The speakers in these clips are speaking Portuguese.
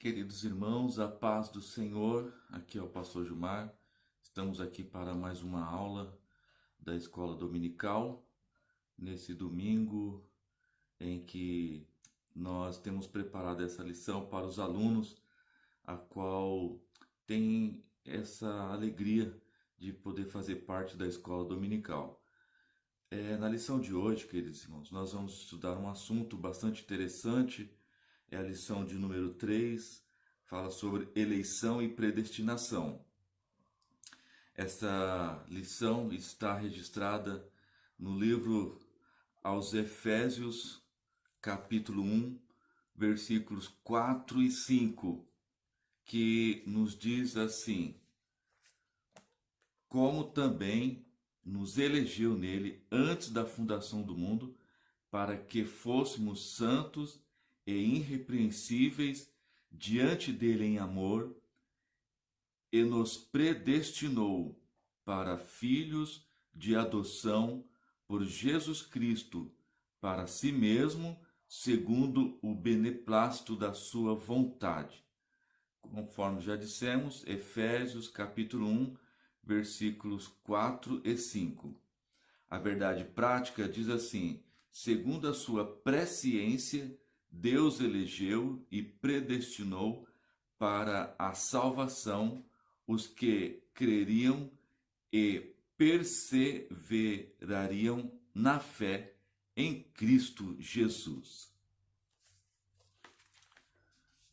Queridos irmãos, a paz do Senhor, aqui é o pastor Gilmar. Estamos aqui para mais uma aula da escola dominical, nesse domingo em que nós temos preparado essa lição para os alunos, a qual tem essa alegria de poder fazer parte da escola dominical. Na lição de hoje, queridos irmãos, nós vamos estudar um assunto bastante interessante. É a lição de número 3, fala sobre eleição e predestinação. Essa lição está registrada no livro aos Efésios, capítulo 1, versículos 4 e 5, que nos diz assim: como também nos elegeu nele antes da fundação do mundo, para que fôssemos santos e irrepreensíveis diante dele em amor, e nos predestinou para filhos de adoção por Jesus Cristo, para si mesmo, segundo o beneplácito da sua vontade. Conforme já dissemos, Efésios capítulo 1, versículos 4 e 5. A verdade prática diz assim: segundo a sua presciência, Deus elegeu e predestinou para a salvação os que creriam e perseverariam na fé em Cristo Jesus.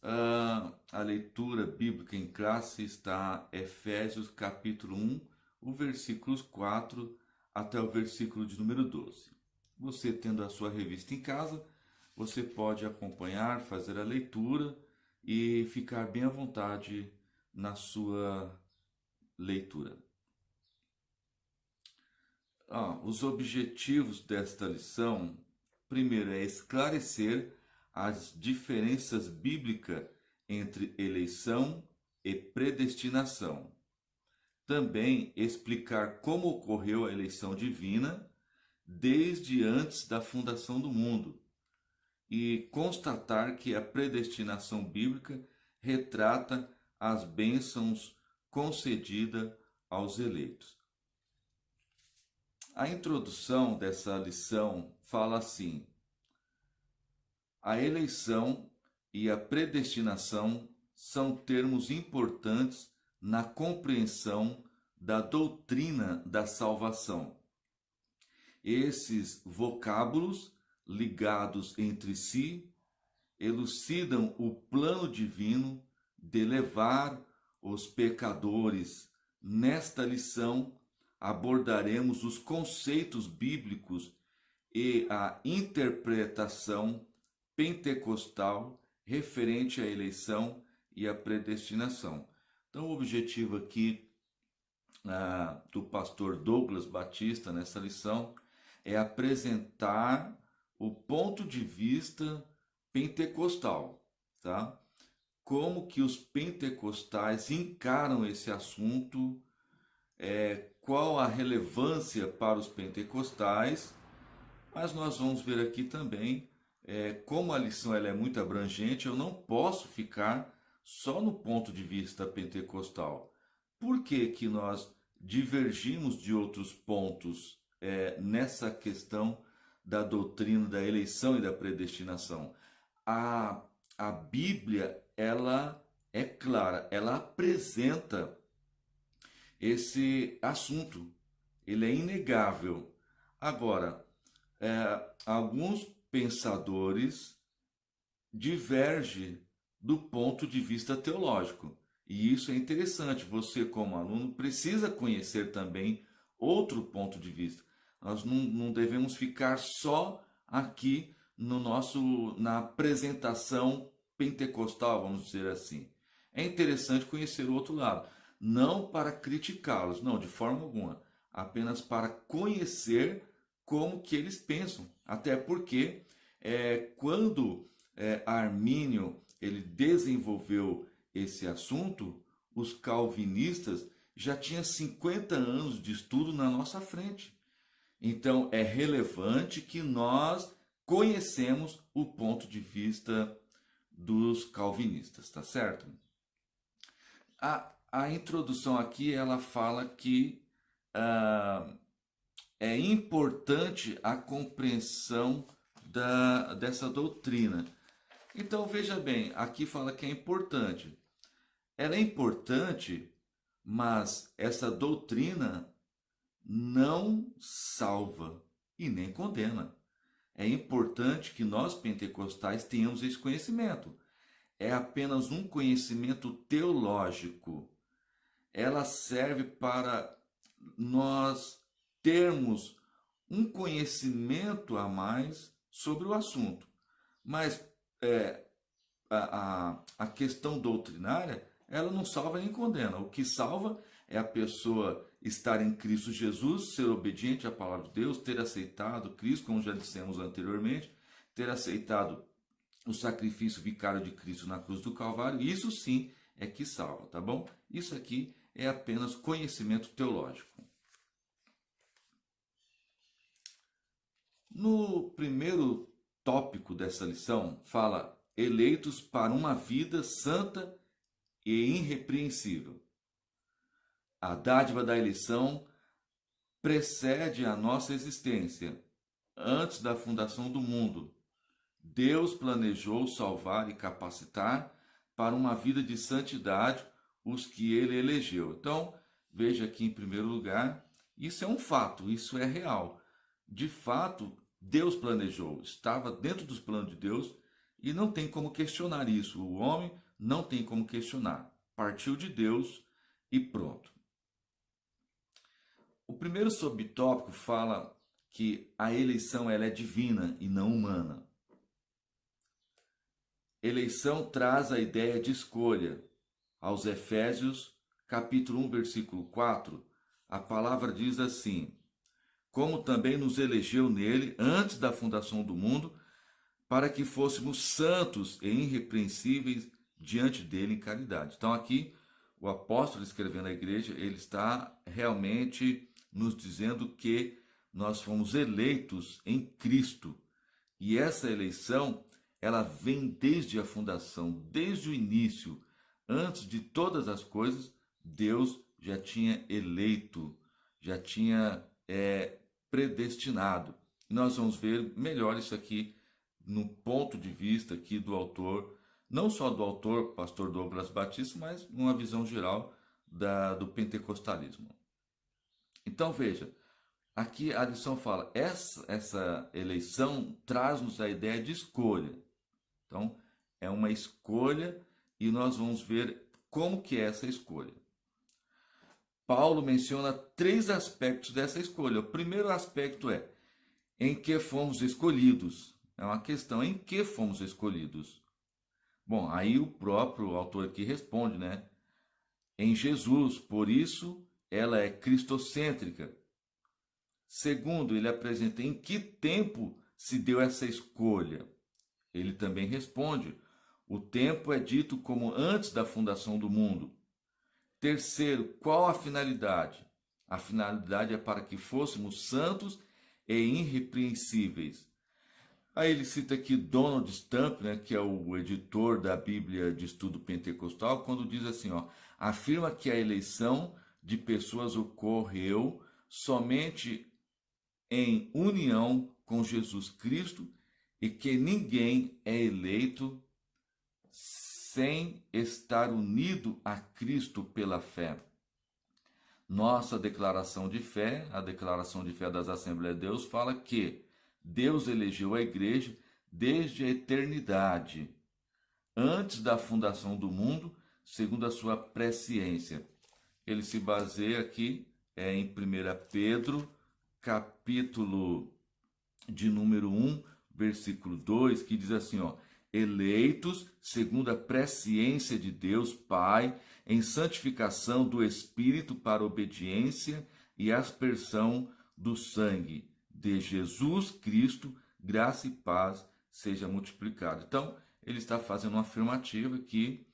A leitura bíblica em classe está Efésios capítulo 1, o versículos 4 até o versículo de número 12. Você tendo a sua revista em casa, você pode acompanhar, fazer a leitura e ficar bem à vontade na sua leitura. Os objetivos desta lição, primeiro, é esclarecer as diferenças bíblicas entre eleição e predestinação. Também explicar como ocorreu a eleição divina desde antes da fundação do mundo, e constatar que a predestinação bíblica retrata as bênçãos concedidas aos eleitos. A introdução dessa lição fala assim: a eleição e a predestinação são termos importantes na compreensão da doutrina da salvação. Esses vocábulos ligados entre si elucidam o plano divino de levar os pecadores. Nesta lição abordaremos os conceitos bíblicos e a interpretação pentecostal referente à eleição e à predestinação. Então, o objetivo aqui do pastor Douglas Batista nessa lição é apresentar o ponto de vista pentecostal, tá? Como que os pentecostais encaram esse assunto, qual a relevância para os pentecostais, mas nós vamos ver aqui também, como a lição ela é muito abrangente, eu não posso ficar só no ponto de vista pentecostal. Por que que nós divergimos de outros pontos nessa questão da doutrina da eleição e da predestinação? A Bíblia, ela é clara, ela apresenta esse assunto, ele é inegável. Agora, alguns pensadores divergem do ponto de vista teológico, e isso é interessante. Você, como aluno, precisa conhecer também outro ponto de vista. Nós não devemos ficar só aqui na apresentação pentecostal, vamos dizer assim. É interessante conhecer o outro lado, não para criticá-los, não, de forma alguma, apenas para conhecer como que eles pensam. Até porque quando Armínio ele desenvolveu esse assunto, os calvinistas já tinham 50 anos de estudo na nossa frente. Então, é relevante que nós conhecemos o ponto de vista dos calvinistas, tá certo? A introdução aqui, ela fala que é importante a compreensão dessa doutrina. Então, veja bem, aqui fala que é importante. Ela é importante, mas essa doutrina não salva e nem condena. É importante que nós pentecostais tenhamos esse conhecimento. É apenas um conhecimento teológico. Ela serve para nós termos um conhecimento a mais sobre o assunto. Mas a questão doutrinária, ela não salva nem condena. O que salva é a pessoa estar em Cristo Jesus, ser obediente à palavra de Deus, ter aceitado Cristo, como já dissemos anteriormente, ter aceitado o sacrifício vicário de Cristo na cruz do Calvário. Isso sim é que salva, tá bom? Isso aqui é apenas conhecimento teológico. No primeiro tópico dessa lição, fala eleitos para uma vida santa e irrepreensível. A dádiva da eleição precede a nossa existência. Antes da fundação do mundo, Deus planejou salvar e capacitar para uma vida de santidade os que ele elegeu. Então, veja aqui em primeiro lugar, isso é um fato, isso é real. De fato, Deus planejou, estava dentro dos planos de Deus e não tem como questionar isso. O homem não tem como questionar. Partiu de Deus e pronto. O primeiro subtópico fala que a eleição ela é divina e não humana. Eleição traz a ideia de escolha. Aos Efésios, capítulo 1, versículo 4, a palavra diz assim: como também nos elegeu nele antes da fundação do mundo, para que fôssemos santos e irrepreensíveis diante dele em caridade. Então aqui, o apóstolo escrevendo à igreja, ele está realmente nos dizendo que nós fomos eleitos em Cristo. E essa eleição, ela vem desde a fundação, desde o início. Antes de todas as coisas, Deus já tinha eleito, já tinha predestinado. Nós vamos ver melhor isso aqui no ponto de vista aqui do autor, não só do autor, pastor Douglas Batista, mas numa visão geral do pentecostalismo. Então veja, aqui a lição fala, essa eleição traz-nos a ideia de escolha. Então, é uma escolha e nós vamos ver como que é essa escolha. Paulo menciona 3 aspectos dessa escolha. O primeiro aspecto é em que fomos escolhidos. É uma questão, em que fomos escolhidos? Bom, aí o próprio autor aqui responde, né? Em Jesus, por isso ela é cristocêntrica. Segundo, ele apresenta em que tempo se deu essa escolha. Ele também responde, o tempo é dito como antes da fundação do mundo. Terceiro, qual a finalidade? A finalidade é para que fôssemos santos e irrepreensíveis. Aí ele cita aqui Donald Stamp, né, que é o editor da Bíblia de Estudo Pentecostal, quando diz assim, afirma que a eleição de pessoas ocorreu somente em união com Jesus Cristo e que ninguém é eleito sem estar unido a Cristo pela fé. Nossa declaração de fé, a declaração de fé das Assembleias de Deus, fala que Deus elegeu a igreja desde a eternidade, antes da fundação do mundo, segundo a sua presciência. Ele se baseia aqui em 1 Pedro, capítulo de número 1, versículo 2, que diz assim, eleitos segundo a presciência de Deus Pai, em santificação do Espírito para obediência e aspersão do sangue de Jesus Cristo, graça e paz seja multiplicado. Então, ele está fazendo uma afirmativa que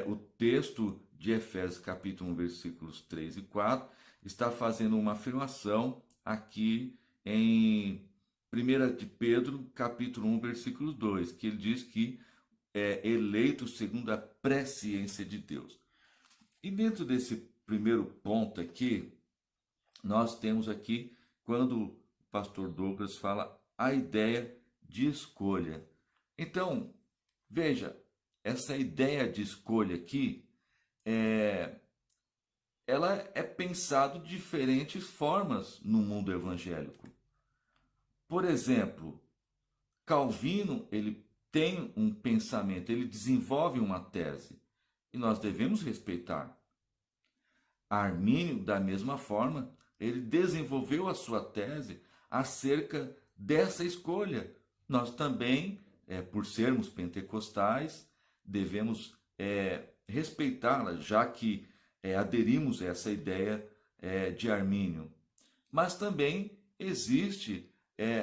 o texto de Efésios capítulo 1, versículos 3 e 4, está fazendo uma afirmação aqui em 1 de Pedro, capítulo 1, versículo 2, que ele diz que eleitos segundo a presciência de Deus. E dentro desse primeiro ponto aqui, nós temos aqui, quando o pastor Douglas fala a ideia de escolha. Então, veja, essa ideia de escolha aqui, ela é pensada de diferentes formas no mundo evangélico. Por exemplo, Calvino, ele tem um pensamento, ele desenvolve uma tese, e nós devemos respeitar. Armínio, da mesma forma, ele desenvolveu a sua tese acerca dessa escolha. Nós também, por sermos pentecostais, devemos respeitá-la, já que aderimos a essa ideia de Armínio. Mas também existe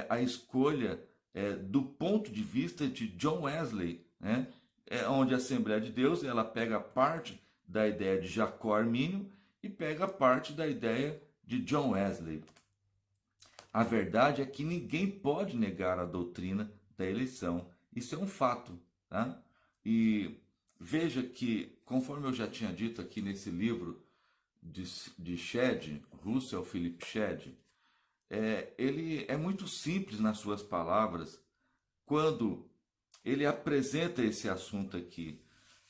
a escolha do ponto de vista de John Wesley, né? Onde a Assembleia de Deus ela pega parte da ideia de Jacó Armínio e pega parte da ideia de John Wesley. A verdade é que ninguém pode negar a doutrina da eleição. Isso é um fato. Tá? E veja que, conforme eu já tinha dito aqui nesse livro de Shedd, Russell Philip Shedd, ele é muito simples nas suas palavras quando ele apresenta esse assunto aqui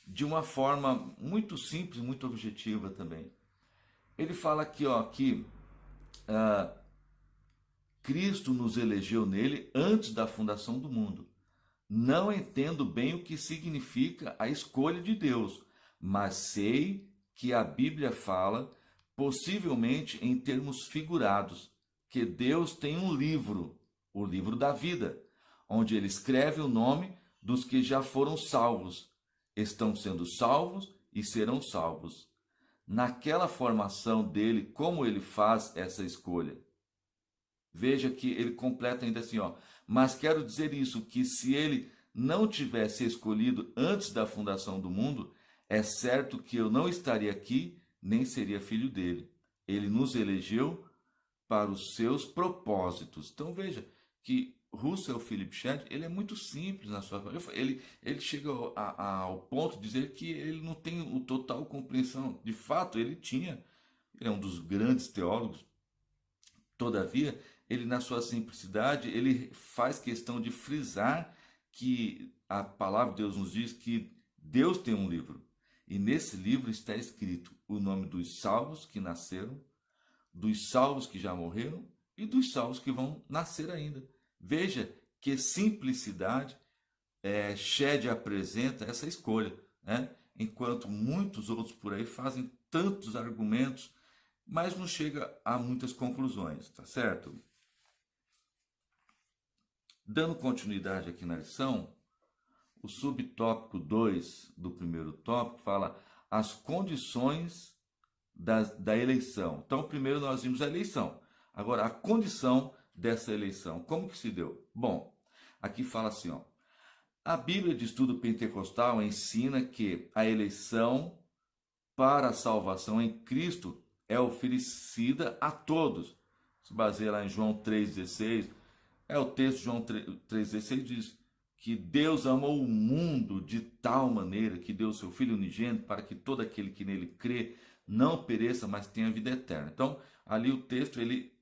de uma forma muito simples, muito objetiva também. Ele fala aqui, ó, que Cristo nos elegeu nele antes da fundação do mundo. Não entendo bem o que significa a escolha de Deus, mas sei que a Bíblia fala, possivelmente em termos figurados, que Deus tem um livro, o livro da vida, onde ele escreve o nome dos que já foram salvos, estão sendo salvos e serão salvos. Naquela formação dele, como ele faz essa escolha. Veja que ele completa ainda assim, ó, mas quero dizer isso, que se ele não tivesse escolhido antes da fundação do mundo, é certo que eu não estaria aqui, nem seria filho dele. Ele nos elegeu para os seus propósitos. Então veja que Russell Philip Shedd, ele é muito simples na sua... Ele chega ao ponto de dizer que ele não tem o total compreensão. De fato, ele é um dos grandes teólogos. Todavia, ele na sua simplicidade, ele faz questão de frisar que a palavra de Deus nos diz que Deus tem um livro. E nesse livro está escrito o nome dos salvos que nasceram, dos salvos que já morreram e dos salvos que vão nascer ainda. Veja que simplicidade Shedd apresenta essa escolha, né? Enquanto muitos outros por aí fazem tantos argumentos, mas não chega a muitas conclusões, tá certo? Dando continuidade aqui na lição, o subtópico 2 do primeiro tópico fala as condições da eleição. Então, primeiro nós vimos a eleição. Agora, a condição dessa eleição, como que se deu? Bom, aqui fala assim, ó, a Bíblia de Estudo Pentecostal ensina que a eleição para a salvação em Cristo é oferecida a todos. Se baseia lá em João 3,16, o texto de João 3,16 diz que Deus amou o mundo de tal maneira que deu o seu Filho unigênito para que todo aquele que nele crê não pereça, mas tenha vida eterna. Então, ali o texto ele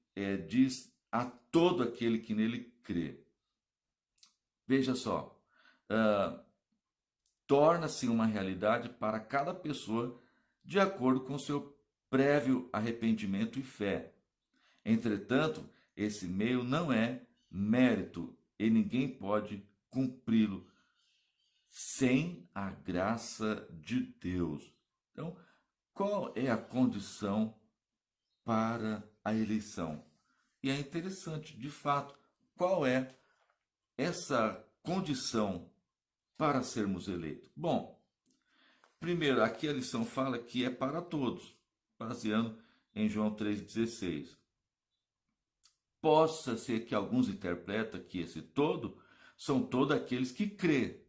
diz a todo aquele que nele crê. Veja só, torna-se uma realidade para cada pessoa de acordo com seu prévio arrependimento e fé. Entretanto, esse meio não é mérito e ninguém pode cumpri-lo sem a graça de Deus. Então, qual é a condição para a eleição? E é interessante, de fato, qual é essa condição para sermos eleitos? Bom, primeiro, aqui a lição fala que é para todos, baseando em João 3,16. Possa ser que alguns interpretem que esse todo são todos aqueles que crê.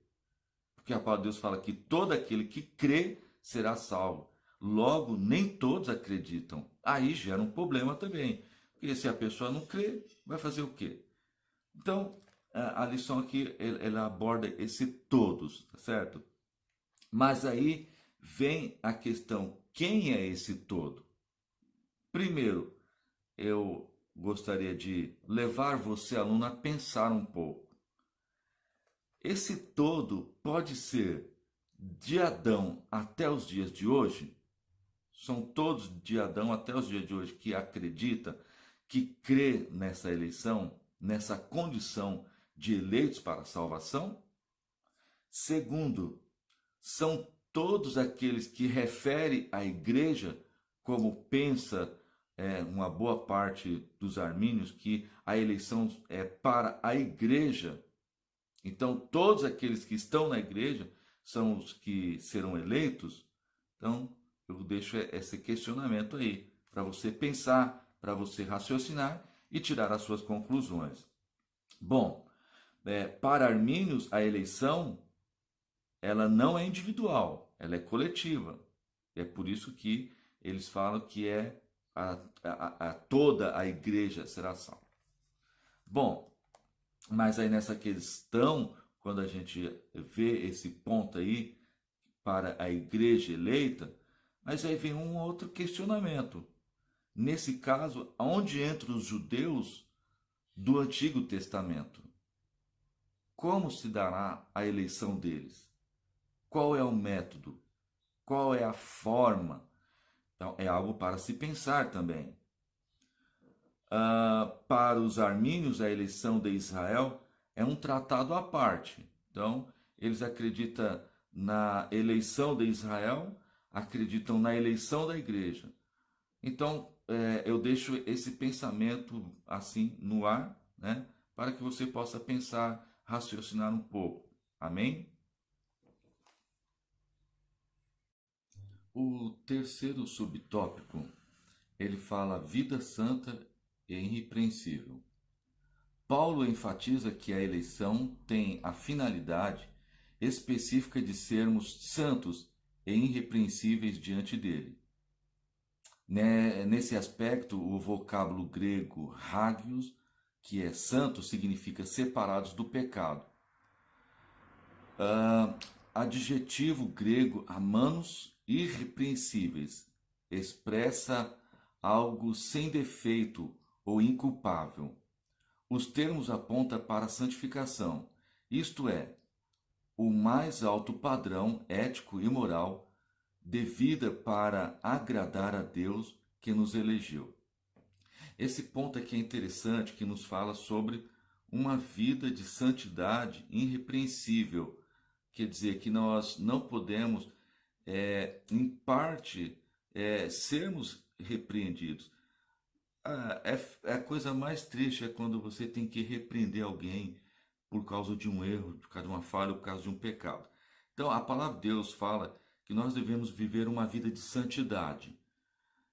Porque a palavra de Deus fala que todo aquele que crê será salvo. Logo, nem todos acreditam. Aí gera um problema também. Porque se a pessoa não crê, vai fazer o quê? Então, a lição aqui ela aborda esse todos, tá certo? Mas aí vem a questão, quem é esse todo? Primeiro, eu gostaria de levar você, aluno, a pensar um pouco. Esse todo pode ser de Adão até os dias de hoje? São todos de Adão até os dias de hoje que acredita, que crê nessa eleição, nessa condição de eleitos para a salvação? Segundo, são todos aqueles que referem à igreja, como pensa uma boa parte dos armínios, que a eleição é para a igreja. Então, todos aqueles que estão na igreja são os que serão eleitos. Então, eu deixo esse questionamento aí, para você pensar, para você raciocinar e tirar as suas conclusões. Bom, para armínios, a eleição ela não é individual, ela é coletiva. É por isso que eles falam que é toda a igreja será salva. Bom, mas aí nessa questão, quando a gente vê esse ponto aí para a igreja eleita, mas aí vem um outro questionamento. Nesse caso, aonde entram os judeus do Antigo Testamento? Como se dará a eleição deles? Qual é o método? Qual é a forma? Então, é algo para se pensar também. Para os armínios, a eleição de Israel é um tratado à parte. Então, eles acreditam na eleição de Israel, acreditam na eleição da igreja. Então, eu deixo esse pensamento assim no ar, né, para que você possa pensar, raciocinar um pouco. Amém? O terceiro subtópico, ele fala vida santa e irrepreensível. Paulo enfatiza que a eleição tem a finalidade específica de sermos santos e irrepreensíveis diante dele. Nesse aspecto, o vocábulo grego hagios, que é santo, significa separados do pecado. Adjetivo grego amanos, irrepreensíveis, expressa algo sem defeito ou inculpável. Os termos apontam para a santificação, isto é, o mais alto padrão ético e moral de vida para agradar a Deus que nos elegeu. Esse ponto aqui é interessante, que nos fala sobre uma vida de santidade irrepreensível. Quer dizer que nós não podemos, em parte, sermos repreendidos. A coisa mais triste é quando você tem que repreender alguém por causa de um erro, por causa de uma falha, por causa de um pecado. Então, a palavra de Deus fala que nós devemos viver uma vida de santidade.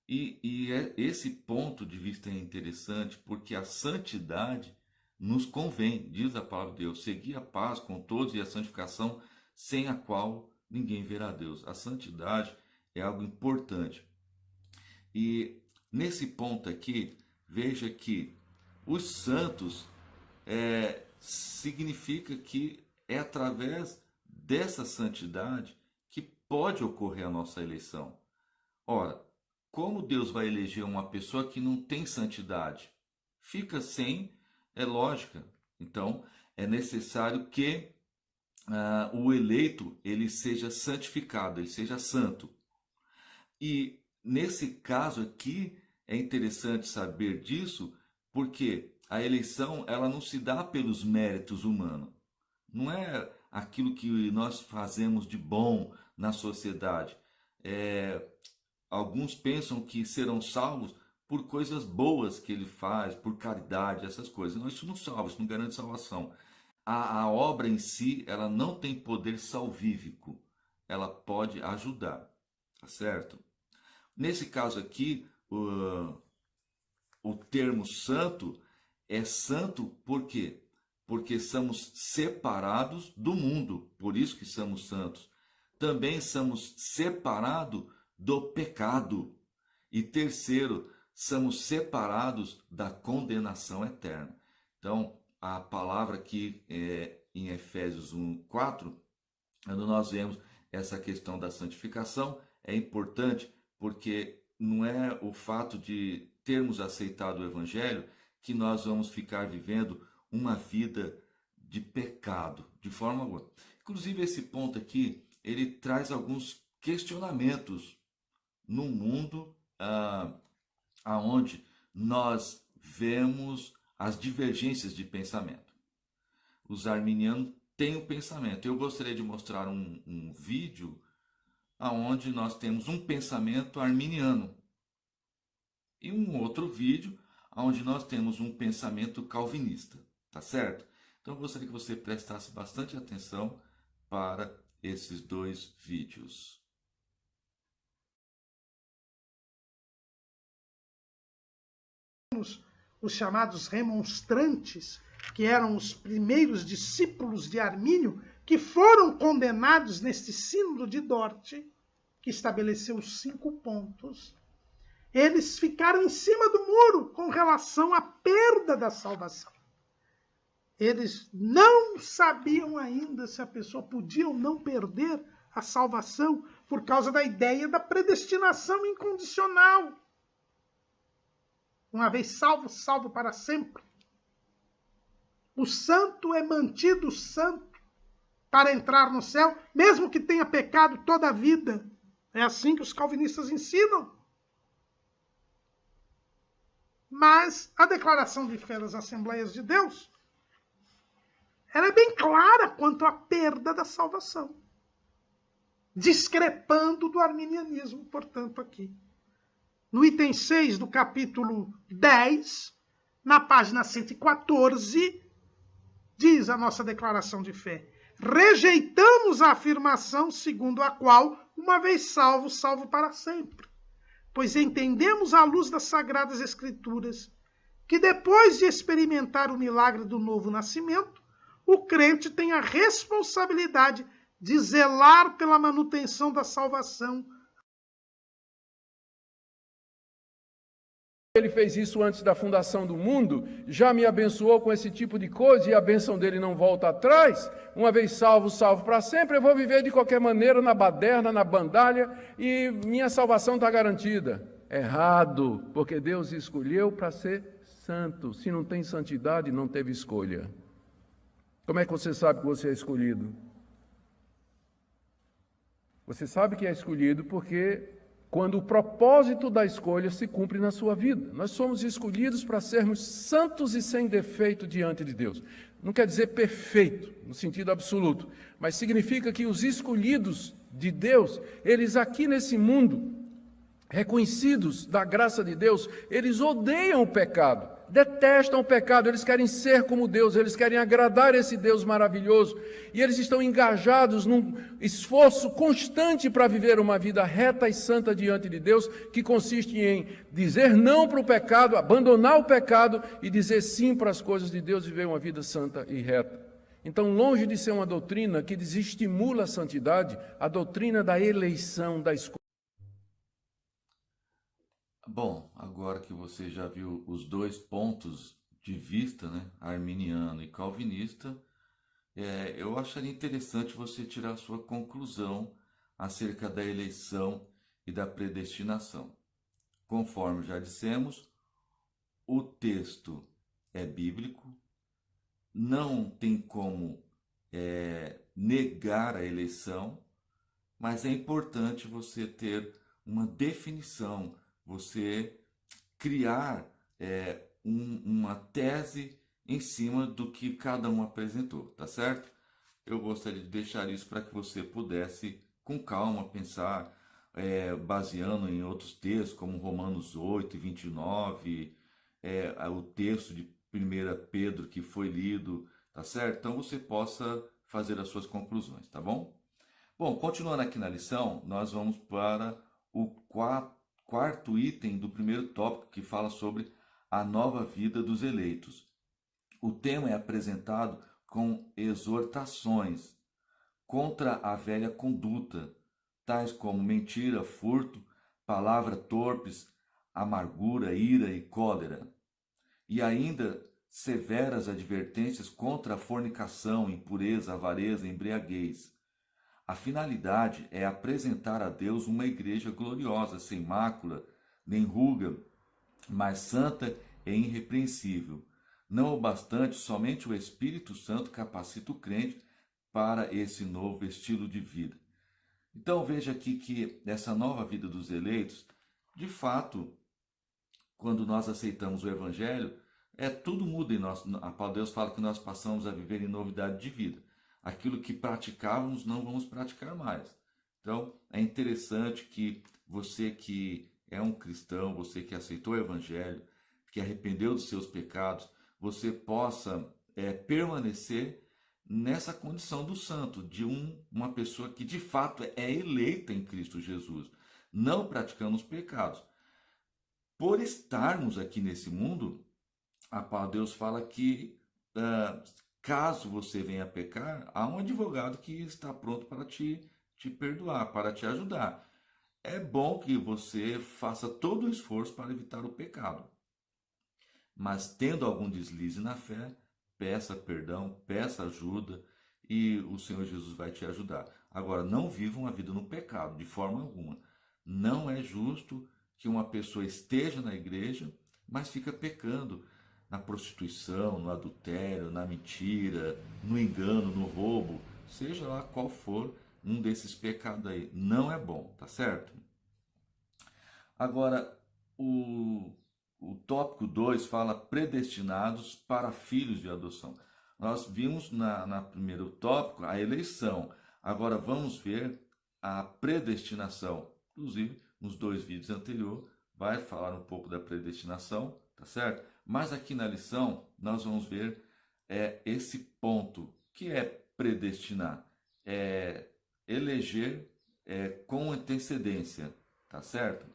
Esse ponto de vista é interessante, porque a santidade nos convém, diz a palavra de Deus, seguir a paz com todos e a santificação, sem a qual ninguém verá Deus. A santidade é algo importante. E nesse ponto aqui, veja que os santos significa que é através dessa santidade que pode ocorrer a nossa eleição. Ora, como Deus vai eleger uma pessoa que não tem santidade? Fica sem lógica. Então, é necessário que o eleito ele seja santificado, ele seja santo. E nesse caso aqui é interessante saber disso, porque a eleição ela não se dá pelos méritos humanos. Não é aquilo que nós fazemos de bom na sociedade. Alguns pensam que serão salvos por coisas boas que ele faz, por caridade, essas coisas. Não, isso não salva, isso não garante salvação. A obra em si, ela não tem poder salvífico. Ela pode ajudar, tá certo? Nesse caso aqui, o termo santo é santo por quê? Porque somos separados do mundo, por isso que somos santos. Também somos separados do pecado. E terceiro, somos separados da condenação eterna. Então, a palavra aqui em Efésios 1:4, quando nós vemos essa questão da santificação, é importante porque não é o fato de termos aceitado o Evangelho que nós vamos ficar vivendo uma vida de pecado, de forma alguma. Inclusive, esse ponto aqui, ele traz alguns questionamentos no mundo aonde nós vemos as divergências de pensamento. Os arminianos têm um pensamento. Eu gostaria de mostrar um vídeo aonde nós temos um pensamento arminiano e um outro vídeo onde nós temos um pensamento calvinista, tá certo? Então eu gostaria que você prestasse bastante atenção para esses dois vídeos. Os chamados remonstrantes, que eram os primeiros discípulos de Armínio, que foram condenados neste sínodo de Dort, que estabeleceu os 5 pontos. Eles ficaram em cima do muro com relação à perda da salvação. Eles não sabiam ainda se a pessoa podia ou não perder a salvação por causa da ideia da predestinação incondicional. Uma vez salvo, salvo para sempre. O santo é mantido santo para entrar no céu, mesmo que tenha pecado toda a vida. É assim que os calvinistas ensinam. Mas a declaração de fé das Assembleias de Deus, ela é bem clara quanto à perda da salvação. Discrepando do arminianismo, portanto, aqui. No item 6 do capítulo 10, na página 114, diz a nossa declaração de fé: rejeitamos a afirmação segundo a qual, uma vez salvo, salvo para sempre. Pois entendemos à luz das Sagradas Escrituras que depois de experimentar o milagre do novo nascimento, o crente tem a responsabilidade de zelar pela manutenção da salvação. Ele fez isso antes da fundação do mundo, já me abençoou com esse tipo de coisa e a bênção dele não volta atrás. Uma vez salvo, salvo para sempre, eu vou viver de qualquer maneira na baderna, na bandalha e minha salvação está garantida. Errado, porque Deus escolheu para ser santo. Se não tem santidade, não teve escolha. Como é que você sabe que você é escolhido? Você sabe que é escolhido porque quando o propósito da escolha se cumpre na sua vida. Nós somos escolhidos para sermos santos e sem defeito diante de Deus. Não quer dizer perfeito, no sentido absoluto, mas significa que os escolhidos de Deus, eles aqui nesse mundo, reconhecidos da graça de Deus, eles odeiam o pecado, detestam o pecado, eles querem ser como Deus, eles querem agradar esse Deus maravilhoso, e eles estão engajados num esforço constante para viver uma vida reta e santa diante de Deus, que consiste em dizer não para o pecado, abandonar o pecado e dizer sim para as coisas de Deus e viver uma vida santa e reta. Então, longe de ser uma doutrina que desestimula a santidade, a doutrina da eleição, da escolha. Bom, agora que você já viu os dois pontos de vista, né, arminiano e calvinista, eu acharia interessante você tirar a sua conclusão acerca da eleição e da predestinação. Conforme já dissemos, o texto é bíblico, não tem como negar a eleição, mas é importante você ter uma definição, você criar uma tese em cima do que cada um apresentou, tá certo? Eu gostaria de deixar isso para que você pudesse, com calma, pensar, baseando em outros textos, como Romanos 8 e 29, o texto de 1 Pedro que foi lido, tá certo? Então você possa fazer as suas conclusões, tá bom? Bom, continuando aqui na lição, nós vamos para o quarto item do primeiro tópico, que fala sobre a nova vida dos eleitos. O tema é apresentado com exortações contra a velha conduta, tais como mentira, furto, palavras torpes, amargura, ira e cólera. E ainda severas advertências contra a fornicação, impureza, avareza, embriaguez. A finalidade é apresentar a Deus uma igreja gloriosa, sem mácula, nem ruga, mas santa e irrepreensível. Não obstante, somente o Espírito Santo capacita o crente para esse novo estilo de vida. Então veja aqui que essa nova vida dos eleitos, de fato, quando nós aceitamos o Evangelho, tudo muda em nós. A palavra de Deus fala que nós passamos a viver em novidade de vida. Aquilo que praticávamos não vamos praticar mais. Então é interessante que você que é um cristão, você que aceitou o Evangelho, que arrependeu dos seus pecados, você possa permanecer nessa condição do santo, de uma pessoa que de fato é eleita em Cristo Jesus, não praticando os pecados. Por estarmos aqui nesse mundo, a palavra de Deus fala que caso você venha a pecar, há um advogado que está pronto para te perdoar, para te ajudar. É bom que você faça todo o esforço para evitar o pecado. Mas tendo algum deslize na fé, peça perdão, peça ajuda e o Senhor Jesus vai te ajudar. Agora, não viva uma vida no pecado, de forma alguma. Não é justo que uma pessoa esteja na igreja, mas fica pecando na prostituição, no adultério, na mentira, no engano, no roubo, seja lá qual for um desses pecados aí. Não é bom, tá certo? Agora, o tópico 2 fala predestinados para filhos de adoção. Nós vimos na primeiro tópico a eleição. Agora vamos ver a predestinação. Inclusive, nos 2 vídeos anteriores, vai falar um pouco da predestinação, tá certo? Mas aqui na lição, nós vamos ver esse ponto, que é predestinar. Eleger com antecedência, tá certo?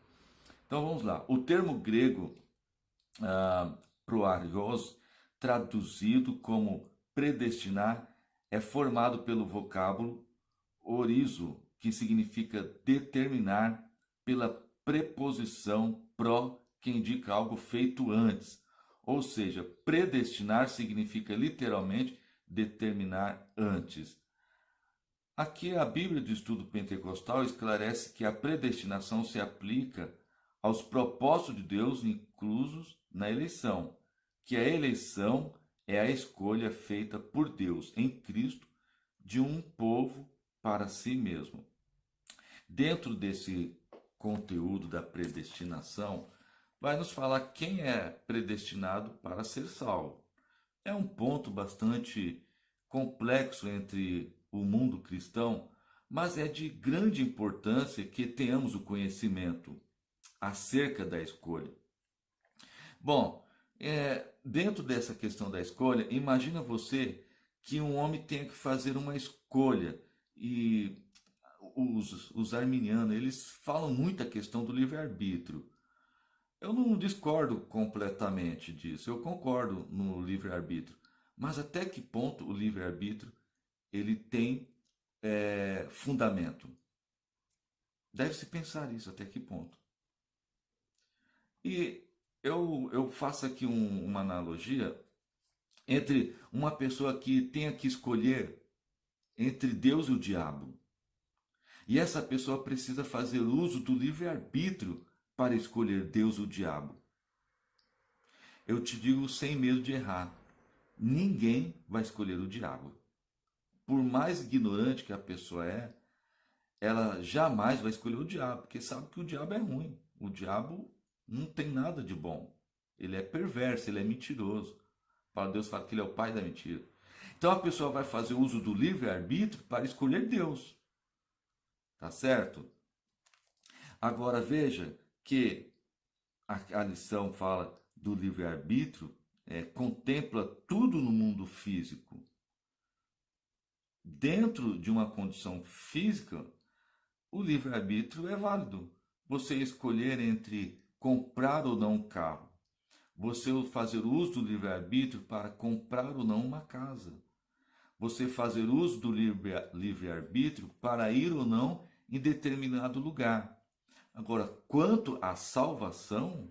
Então vamos lá. O termo grego proaios, traduzido como predestinar, é formado pelo vocábulo orizo, que significa determinar, pela preposição pró, que indica algo feito antes. Ou seja, predestinar significa literalmente determinar antes. Aqui a Bíblia de Estudo Pentecostal esclarece que a predestinação se aplica aos propósitos de Deus inclusos na eleição, que a eleição é a escolha feita por Deus em Cristo de um povo para si mesmo. Dentro desse conteúdo da predestinação, vai nos falar quem é predestinado para ser salvo. É um ponto bastante complexo entre o mundo cristão, mas é de grande importância que tenhamos o conhecimento acerca da escolha. Bom, dentro dessa questão da escolha, imagina você que um homem tenha que fazer uma escolha, e os arminianos, eles falam muito a questão do livre-arbítrio. Eu não discordo completamente disso, eu concordo no livre-arbítrio, mas até que ponto o livre-arbítrio ele tem fundamento? Deve-se pensar isso, até que ponto. E eu faço aqui uma analogia entre uma pessoa que tenha que escolher entre Deus e o diabo. E essa pessoa precisa fazer uso do livre-arbítrio para escolher Deus ou o diabo. Eu te digo sem medo de errar, ninguém vai escolher o diabo. Por mais ignorante que a pessoa ela jamais vai escolher o diabo, porque sabe que o diabo é ruim. O diabo não tem nada de bom. Ele é perverso, ele é mentiroso. Para Deus fala que ele é o pai da mentira. Então a pessoa vai fazer uso do livre-arbítrio para escolher Deus. Tá certo? Agora veja que a lição fala do livre-arbítrio, contempla tudo no mundo físico. Dentro de uma condição física, o livre-arbítrio é válido. Você escolher entre comprar ou não um carro. Você fazer uso do livre-arbítrio para comprar ou não uma casa. Você fazer uso do livre-arbítrio para ir ou não em determinado lugar. Agora, quanto à salvação,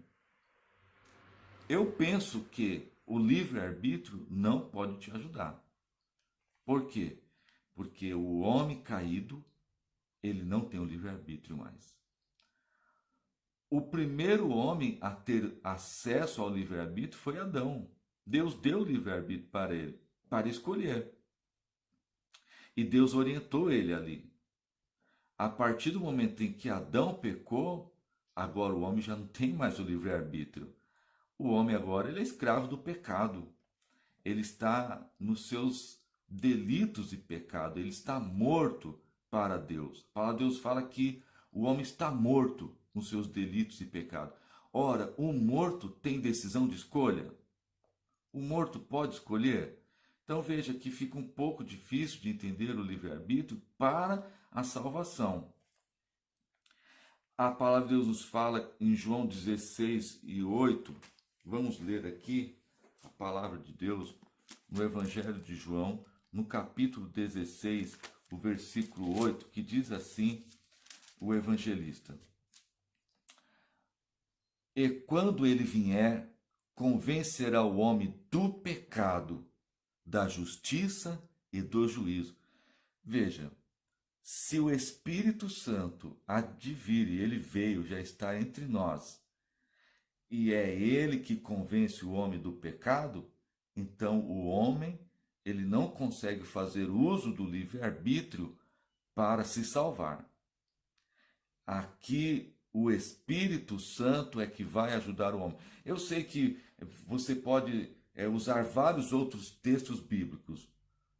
eu penso que o livre-arbítrio não pode te ajudar. Por quê? Porque o homem caído, ele não tem o livre-arbítrio mais. O primeiro homem a ter acesso ao livre-arbítrio foi Adão. Deus deu o livre-arbítrio para ele, para escolher. E Deus orientou ele ali. A partir do momento em que Adão pecou, agora o homem já não tem mais o livre-arbítrio. O homem agora ele é escravo do pecado. Ele está nos seus delitos e pecado. Ele está morto para Deus. A palavra de Deus fala que o homem está morto nos seus delitos e pecado. Ora, o morto tem decisão de escolha? O morto pode escolher? Então veja que fica um pouco difícil de entender o livre-arbítrio para a salvação. A palavra de Deus nos fala em João 16:8. Vamos ler aqui a palavra de Deus no Evangelho de João, no capítulo 16, o versículo 8, que diz assim o evangelista: E quando ele vier, convencerá o homem do pecado, da justiça e do juízo. Veja, se o Espírito Santo há de vir, e ele veio, já está entre nós, e é ele que convence o homem do pecado, então o homem ele não consegue fazer uso do livre-arbítrio para se salvar. Aqui o Espírito Santo é que vai ajudar o homem. Eu sei que você pode usar vários outros textos bíblicos.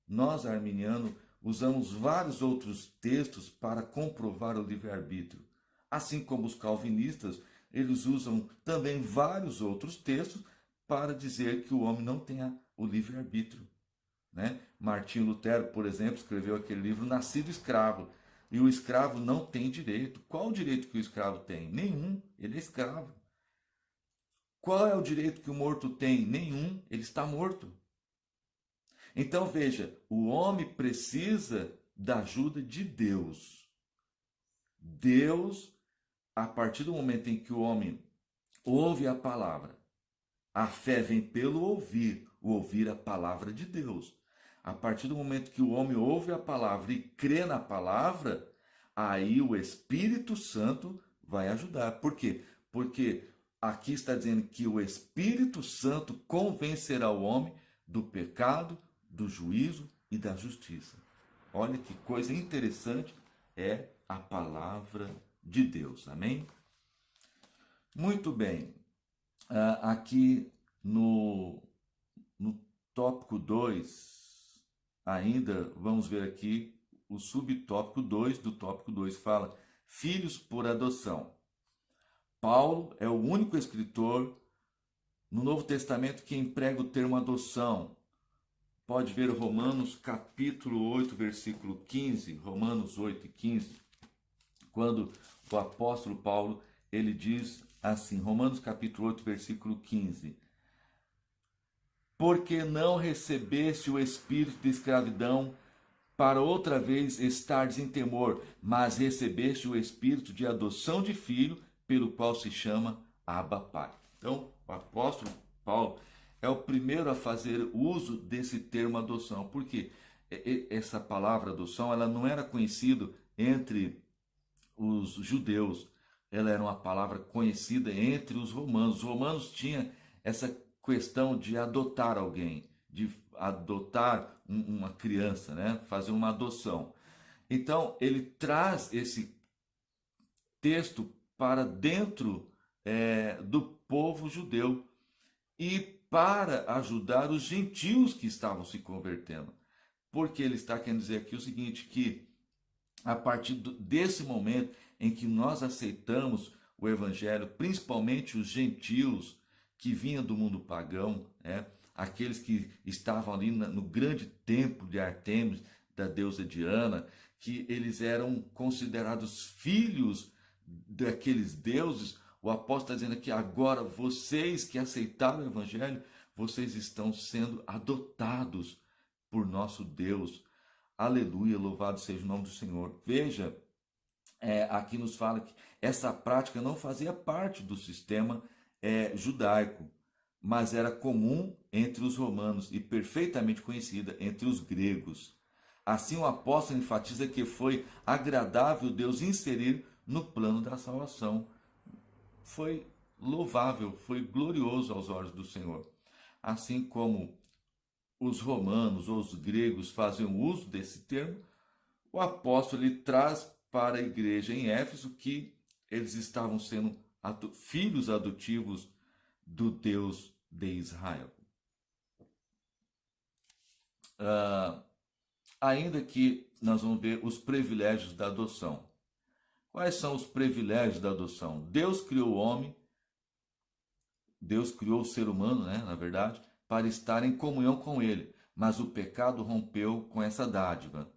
Nós, arminianos, usamos vários outros textos para comprovar o livre-arbítrio. Assim como os calvinistas, eles usam também vários outros textos para dizer que o homem não tem o livre-arbítrio. Né? Martinho Lutero, por exemplo, escreveu aquele livro Nascido Escravo. E o escravo não tem direito. Qual o direito que o escravo tem? Nenhum. Ele é escravo. Qual é o direito que o morto tem? Nenhum. Ele está morto. Então veja, o homem precisa da ajuda de Deus. Deus, a partir do momento em que o homem ouve a palavra, a fé vem pelo ouvir, o ouvir a palavra de Deus. A partir do momento que o homem ouve a palavra e crê na palavra, aí o Espírito Santo vai ajudar. Por quê? Porque aqui está dizendo que o Espírito Santo convencerá o homem do pecado, do juízo e da justiça. Olha que coisa interessante é a palavra de Deus. Amém? Muito bem. Aqui no tópico 2, ainda vamos ver aqui o subtópico 2 do tópico 2, fala filhos por adoção. Paulo é o único escritor no Novo Testamento que emprega o termo adoção. Pode ver Romanos capítulo 8, versículo 15, Romanos 8 e 15, quando o apóstolo Paulo, ele diz assim, Romanos capítulo 8, versículo 15, porque não recebeste o espírito de escravidão para outra vez estares em temor, mas recebeste o espírito de adoção de filho, pelo qual se chama Abba Pai. Então, o apóstolo Paulo é o primeiro a fazer uso desse termo adoção, porque essa palavra adoção ela não era conhecida entre os judeus, ela era uma palavra conhecida entre os romanos. Os romanos tinham essa questão de adotar alguém, de adotar uma criança, né? Fazer uma adoção. Então, ele traz esse texto para dentro do povo judeu e para ajudar os gentios que estavam se convertendo. Porque ele está querendo dizer aqui o seguinte, que a partir desse momento em que nós aceitamos o evangelho, principalmente os gentios que vinham do mundo pagão, aqueles que estavam ali no grande templo de Artemis, da deusa Diana, que eles eram considerados filhos daqueles deuses. O apóstolo está dizendo aqui, agora vocês que aceitaram o evangelho, vocês estão sendo adotados por nosso Deus. Aleluia, louvado seja o nome do Senhor. Veja, aqui nos fala que essa prática não fazia parte do sistema judaico, mas era comum entre os romanos e perfeitamente conhecida entre os gregos. Assim, o apóstolo enfatiza que foi agradável Deus inserir no plano da salvação. Foi louvável, foi glorioso aos olhos do Senhor. Assim como os romanos ou os gregos faziam uso desse termo, o apóstolo ele traz para a igreja em Éfeso que eles estavam sendo filhos adotivos do Deus de Israel. Ainda que nós vamos ver os privilégios da adoção. Quais são os privilégios da adoção? Deus criou o homem, Deus criou o ser humano, na verdade, para estar em comunhão com ele, mas o pecado rompeu com essa dádiva.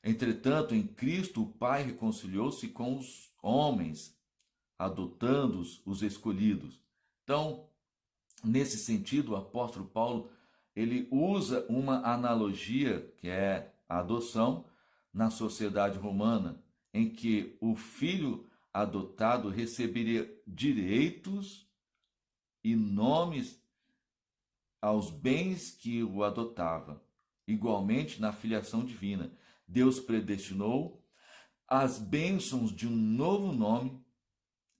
Entretanto, em Cristo, o Pai reconciliou-se com os homens, adotando-os, os escolhidos. Então, nesse sentido, o apóstolo Paulo ele usa uma analogia, que é a adoção, na sociedade romana, em que o filho adotado receberia direitos e nomes aos bens que o adotava. Igualmente, na filiação divina, Deus predestinou as bênçãos de um novo nome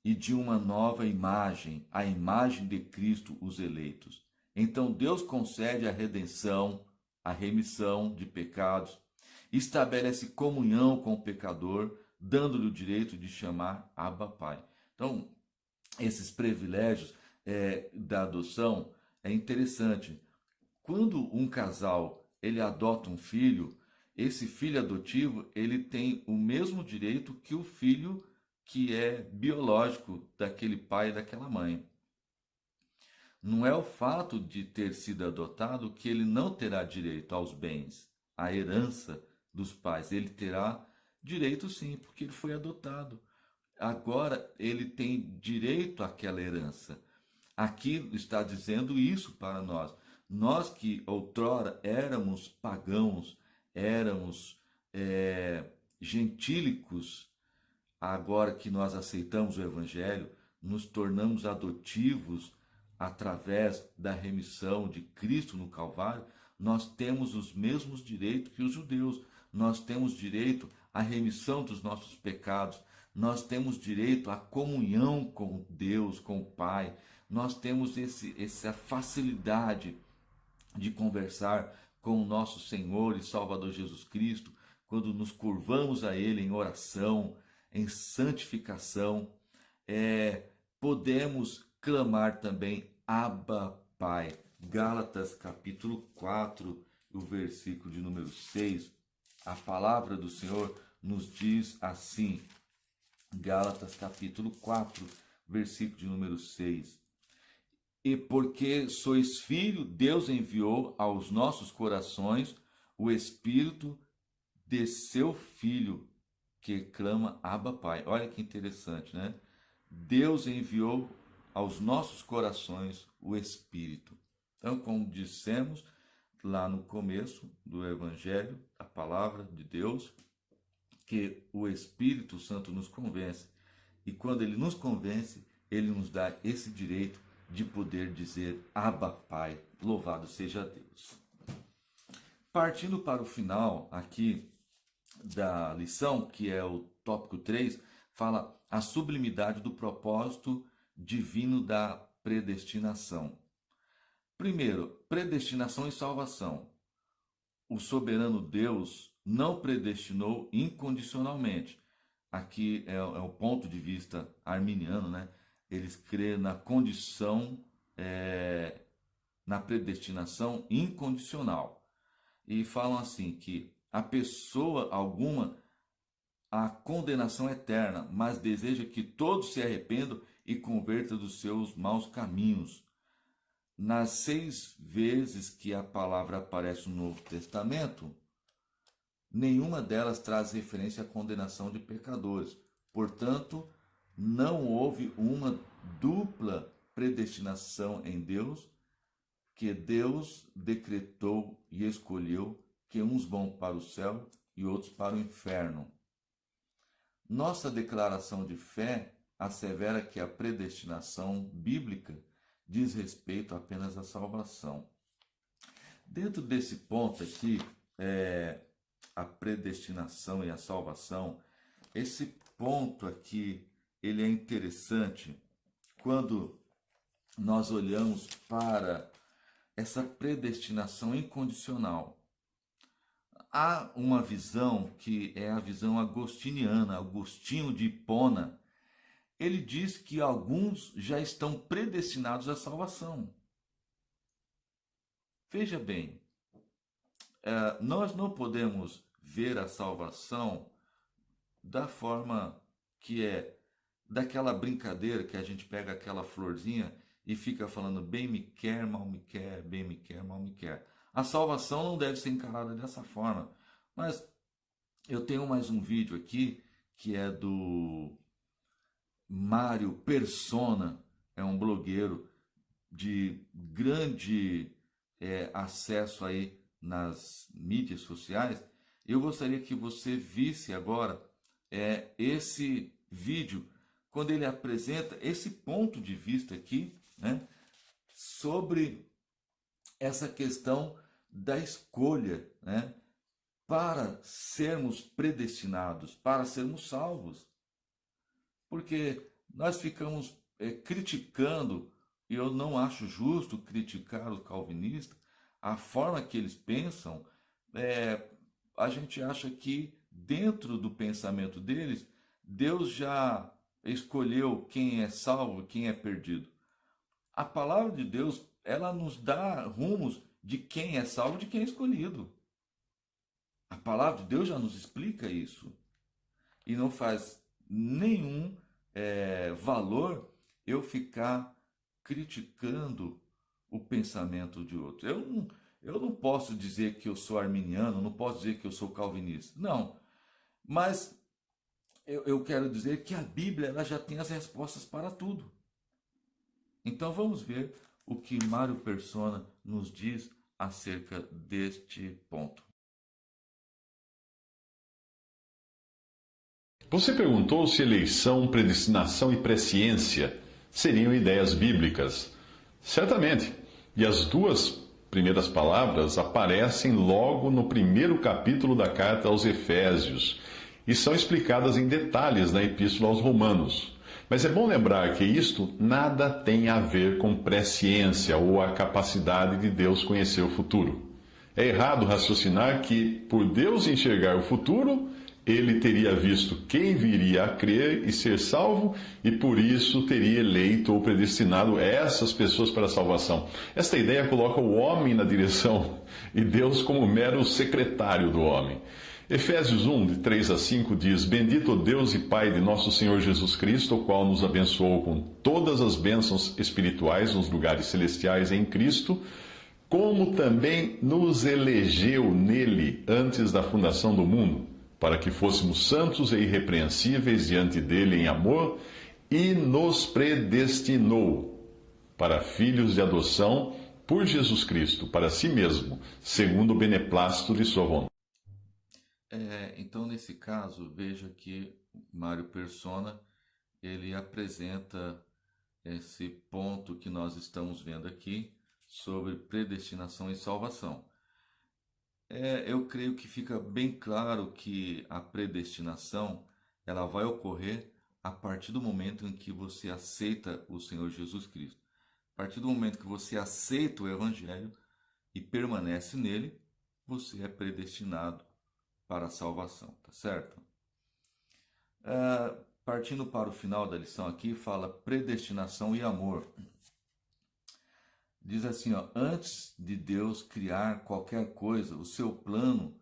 e de uma nova imagem, a imagem de Cristo, os eleitos. Então, Deus concede a redenção, a remissão de pecados, estabelece comunhão com o pecador, dando-lhe o direito de chamar Abba Pai. Então, esses privilégios da adoção é interessante. Quando um casal ele adota um filho, esse filho adotivo ele tem o mesmo direito que o filho que é biológico daquele pai e daquela mãe. Não é o fato de ter sido adotado que ele não terá direito aos bens, à herança dos pais. Ele terá direito sim, porque ele foi adotado. Agora ele tem direito àquela herança. Aqui está dizendo isso para nós. Nós que outrora éramos pagãos, éramos gentílicos, agora que nós aceitamos o Evangelho, nos tornamos adotivos através da remissão de Cristo no Calvário, nós temos os mesmos direitos que os judeus. Nós temos direito à remissão dos nossos pecados, nós temos direito à comunhão com Deus, com o Pai, nós temos essa facilidade de conversar com o nosso Senhor e Salvador Jesus Cristo, quando nos curvamos a Ele em oração, em santificação, podemos clamar também Abba Pai. Gálatas capítulo 4, o versículo de número 6, a palavra do Senhor nos diz assim, Gálatas capítulo 4, versículo de número 6. E porque sois filho, Deus enviou aos nossos corações o Espírito de seu Filho, que clama Abba Pai. Olha que interessante, né? Deus enviou aos nossos corações o Espírito. Então, como dissemos lá no começo do Evangelho, a palavra de Deus, que o Espírito Santo nos convence. E quando ele nos convence, ele nos dá esse direito de poder dizer Abba Pai, louvado seja Deus. Partindo para o final aqui da lição, que é o tópico 3, fala a sublimidade do propósito divino da predestinação. Primeiro, predestinação e salvação. O soberano Deus não predestinou incondicionalmente. Aqui é o ponto de vista arminiano, né? Eles creem na condição, na predestinação incondicional. E falam assim que a pessoa alguma a condenação eterna, mas deseja que todos se arrependam e convertam dos seus maus caminhos. Nas 6 vezes que a palavra aparece no Novo Testamento, nenhuma delas traz referência à condenação de pecadores. Portanto, não houve uma dupla predestinação em Deus, que Deus decretou e escolheu que uns vão para o céu e outros para o inferno. Nossa declaração de fé assevera que a predestinação bíblica diz respeito apenas à salvação. Dentro desse ponto aqui, a predestinação e a salvação, esse ponto aqui, ele é interessante quando nós olhamos para essa predestinação incondicional. Há uma visão que é a visão agostiniana, Agostinho de Hipona. Ele diz que alguns já estão predestinados à salvação. Veja bem, nós não podemos ver a salvação da forma que é daquela brincadeira que a gente pega aquela florzinha e fica falando bem me quer, mal me quer, bem me quer, mal me quer. A salvação não deve ser encarada dessa forma. Mas eu tenho mais um vídeo aqui que é do Mário Persona, é um blogueiro de grande acesso aí nas mídias sociais. Eu gostaria que você visse agora esse vídeo, quando ele apresenta esse ponto de vista aqui, né, sobre essa questão da escolha, né, para sermos predestinados, para sermos salvos. Porque nós ficamos criticando, e eu não acho justo criticar os calvinistas, a forma que eles pensam. A gente acha que dentro do pensamento deles, Deus já escolheu quem é salvo e quem é perdido. A palavra de Deus, ela nos dá rumos de quem é salvo e de quem é escolhido. A palavra de Deus já nos explica isso. E não faz nenhum valor eu ficar criticando o pensamento de outro. Eu não posso dizer que eu sou arminiano, não posso dizer que eu sou calvinista. Não. Mas eu quero dizer que a Bíblia ela já tem as respostas para tudo. Então vamos ver o que Mário Persona nos diz acerca deste ponto. Você perguntou se eleição, predestinação e presciência seriam ideias bíblicas. Certamente. E as duas primeiras palavras aparecem logo no primeiro capítulo da carta aos Efésios e são explicadas em detalhes na Epístola aos Romanos. Mas é bom lembrar que isto nada tem a ver com presciência ou a capacidade de Deus conhecer o futuro. É errado raciocinar que, por Deus enxergar o futuro, ele teria visto quem viria a crer e ser salvo, e por isso teria eleito ou predestinado essas pessoas para a salvação. Esta ideia coloca o homem na direção e Deus como mero secretário do homem. Efésios 1, de 3 a 5 diz: Bendito Deus e Pai de nosso Senhor Jesus Cristo, o qual nos abençoou com todas as bênçãos espirituais nos lugares celestiais em Cristo, como também nos elegeu nele antes da fundação do mundo, para que fôssemos santos e irrepreensíveis diante dele em amor, e nos predestinou para filhos de adoção por Jesus Cristo, para si mesmo, segundo o beneplácito de sua vontade. Então, nesse caso, veja que Mário Persona, ele apresenta esse ponto que nós estamos vendo aqui sobre predestinação e salvação. Eu creio que fica bem claro que a predestinação ela vai ocorrer a partir do momento em que você aceita o Senhor Jesus Cristo. A partir do momento que você aceita o Evangelho e permanece nele, você é predestinado para a salvação, tá certo? Partindo para o final da lição aqui, fala predestinação e amor. Diz assim, antes de Deus criar qualquer coisa, o seu plano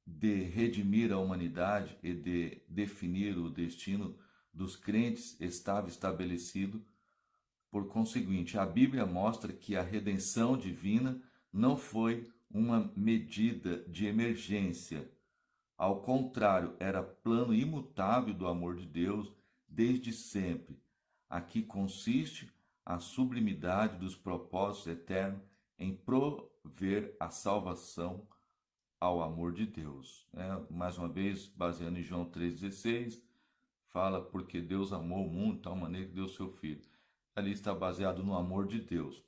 de redimir a humanidade e de definir o destino dos crentes estava estabelecido. Por conseguinte, a Bíblia mostra que a redenção divina não foi uma medida de emergência. Ao contrário, era plano imutável do amor de Deus desde sempre. Aqui consiste a sublimidade dos propósitos eternos em prover a salvação ao amor de Deus. Mais uma vez, baseando em João 3,16, fala porque Deus amou o mundo de tal maneira que deu seu Filho. Ali está baseado no amor de Deus.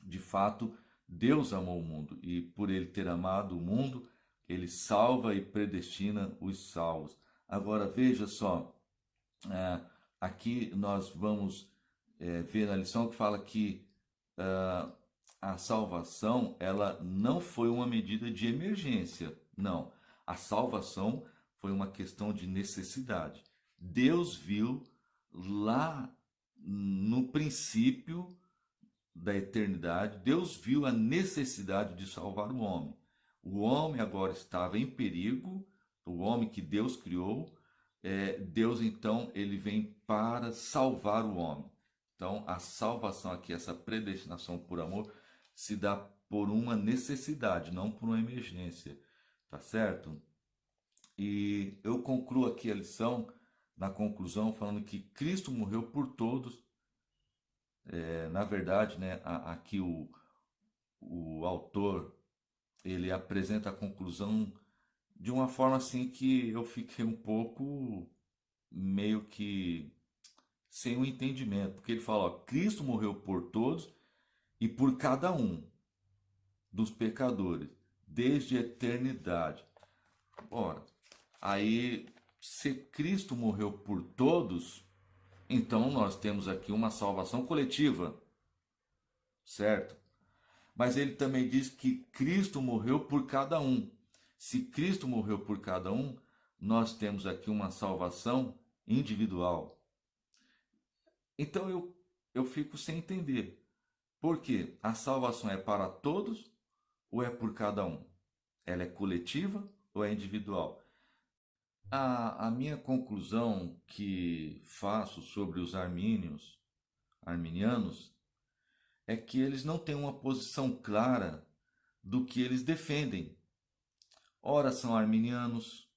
De fato, Deus amou o mundo e por ele ter amado o mundo, ele salva e predestina os salvos. Agora veja só, aqui nós vamos ver na lição que fala que a salvação ela não foi uma medida de emergência, não. A salvação foi uma questão de necessidade. Deus viu lá no princípio da eternidade, Deus viu a necessidade de salvar o homem. O homem agora estava em perigo, o homem que Deus criou, Deus então ele vem para salvar o homem. Então a salvação aqui, essa predestinação por amor, se dá por uma necessidade, não por uma emergência, tá certo? E eu concluo aqui a lição, na conclusão, falando que Cristo morreu por todos. Na verdade, né, aqui o autor, ele apresenta a conclusão de uma forma assim que eu fiquei um pouco meio que sem um entendimento, porque ele fala, ó, Cristo morreu por todos e por cada um dos pecadores, desde a eternidade. Ora, aí, se Cristo morreu por todos, então nós temos aqui uma salvação coletiva, certo? Mas ele também diz que Cristo morreu por cada um. Se Cristo morreu por cada um, nós temos aqui uma salvação individual. Então eu fico sem entender. Por quê? A salvação é para todos ou é por cada um? Ela é coletiva ou é individual? A minha conclusão que faço sobre os arminianos, é que eles não têm uma posição clara do que eles defendem. Ora são arminianos,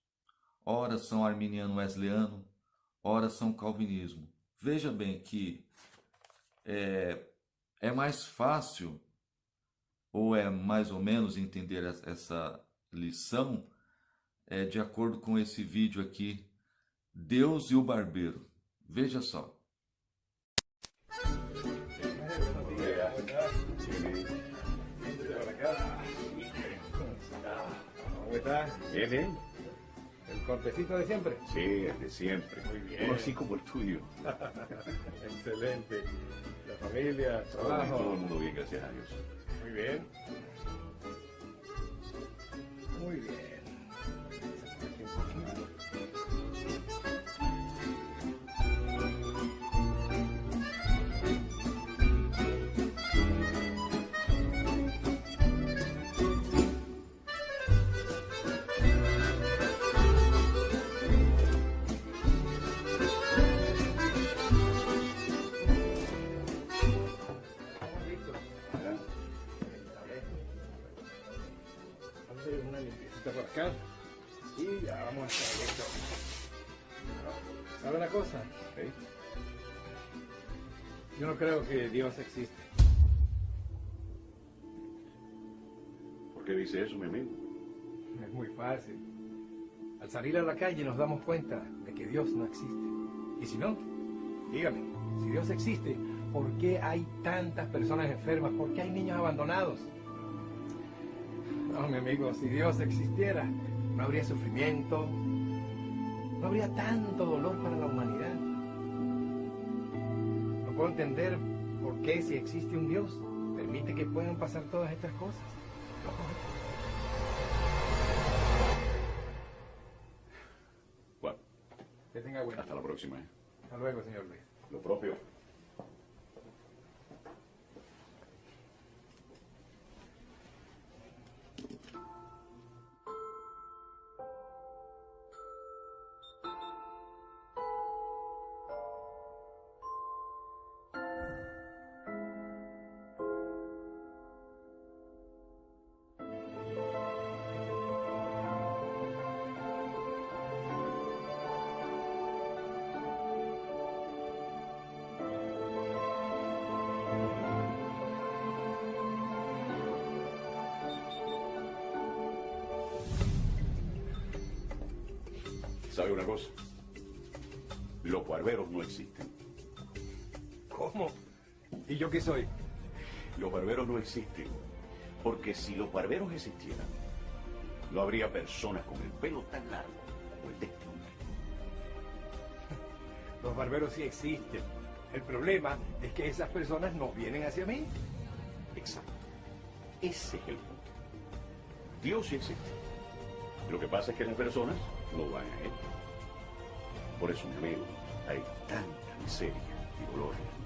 ora são arminiano wesleyano, ora são calvinismo. Veja bem que é mais fácil, ou é mais ou menos entender essa lição, de acordo com esse vídeo aqui, Deus e o Barbeiro. Veja só. ¿Cómo está? Bien, bien. ¿El cortecito de siempre? Sí, el de siempre. Muy bien. Uno así como el tuyo. Excelente. La familia, el Todo el trabajo. mundo bien, gracias a Dios. Muy bien. Muy bien. Una limpiecita por acá y ya vamos a estar listo. ¿Sabe una cosa? ¿Sí? Yo no creo que Dios existe. ¿Por qué dice eso, mi amigo? Es muy fácil. Al salir a la calle nos damos cuenta de que Dios no existe. Y si no, dígame, si Dios existe, ¿por qué hay tantas personas enfermas? ¿Por qué hay niños abandonados? No, mi amigo, si Dios existiera, no habría sufrimiento, no habría tanto dolor para la humanidad. No puedo entender por qué, si existe un Dios, permite que puedan pasar todas estas cosas. Bueno, Que tenga buen día. hasta la próxima. Hasta luego, señor Luis. Lo propio. ¿Sabe una cosa? Los barberos no existen. ¿Cómo? ¿Y yo qué soy? Los barberos no existen. Porque si los barberos existieran, no habría personas con el pelo tan largo como el de este hombre. Los barberos sí existen. El problema es que esas personas no vienen hacia mí. Exacto. Ese es el punto. Dios sí existe. Lo que pasa es que las personas no van a Él. Por eso, mi amigo, hay tanta miseria y dolor en el mundo.